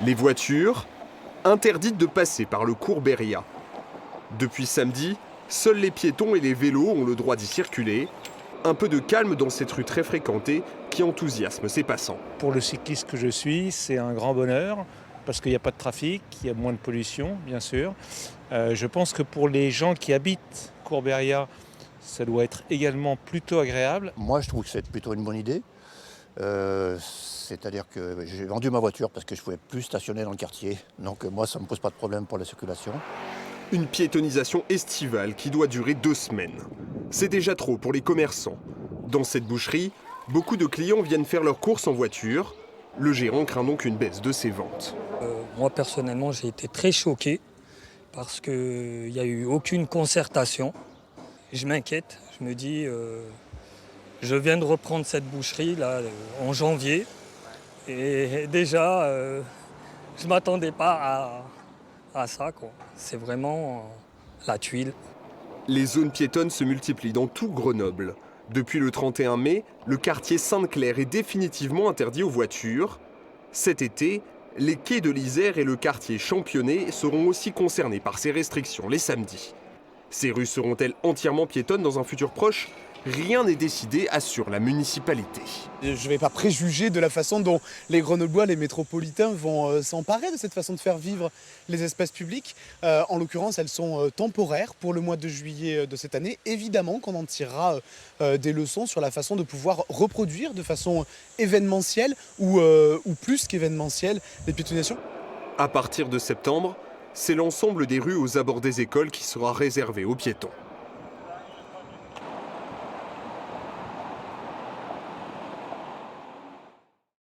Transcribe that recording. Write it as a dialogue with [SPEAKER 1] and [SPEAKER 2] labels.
[SPEAKER 1] Les voitures, interdites de passer par le cours Beria. Depuis samedi, seuls les piétons et les vélos ont le droit d'y circuler. Un peu de calme dans cette rue très fréquentée qui enthousiasme ses passants.
[SPEAKER 2] Pour le cycliste que je suis, c'est un grand bonheur parce qu'il n'y a pas de trafic, il y a moins de pollution, bien sûr. Je pense que pour les gens qui habitent Courberia, ça doit être également plutôt agréable.
[SPEAKER 3] Moi, je trouve que c'est plutôt une bonne idée. C'est-à-dire que j'ai vendu ma voiture parce que je ne pouvais plus stationner dans le quartier. Donc moi, ça ne me pose pas de problème pour la circulation.
[SPEAKER 1] Une piétonisation estivale qui doit durer 2 semaines. C'est déjà trop pour les commerçants. Dans cette boucherie, beaucoup de clients viennent faire leurs courses en voiture. Le gérant craint donc une baisse de ses ventes.
[SPEAKER 4] Moi, personnellement, j'ai été très choqué parce qu'il n'y a eu aucune concertation. Je m'inquiète, je me dis, je viens de reprendre cette boucherie là, en janvier. Et déjà, je ne m'attendais pas à ça, quoi. C'est vraiment la tuile.
[SPEAKER 1] Les zones piétonnes se multiplient dans tout Grenoble. Depuis le 31 mai, le quartier Sainte-Claire est définitivement interdit aux voitures. Cet été, les quais de l'Isère et le quartier Championnet seront aussi concernés par ces restrictions les samedis. Ces rues seront-elles entièrement piétonnes dans un futur proche ? Rien n'est décidé, assure la municipalité.
[SPEAKER 5] Je ne vais pas préjuger de la façon dont les Grenoblois, les métropolitains vont s'emparer de cette façon de faire vivre les espaces publics. En l'occurrence, elles sont temporaires pour le mois de juillet de cette année. Évidemment qu'on en tirera des leçons sur la façon de pouvoir reproduire de façon événementielle ou plus qu'événementielle les piétonisations.
[SPEAKER 1] À partir de septembre, c'est l'ensemble des rues aux abords des écoles qui sera réservé aux piétons.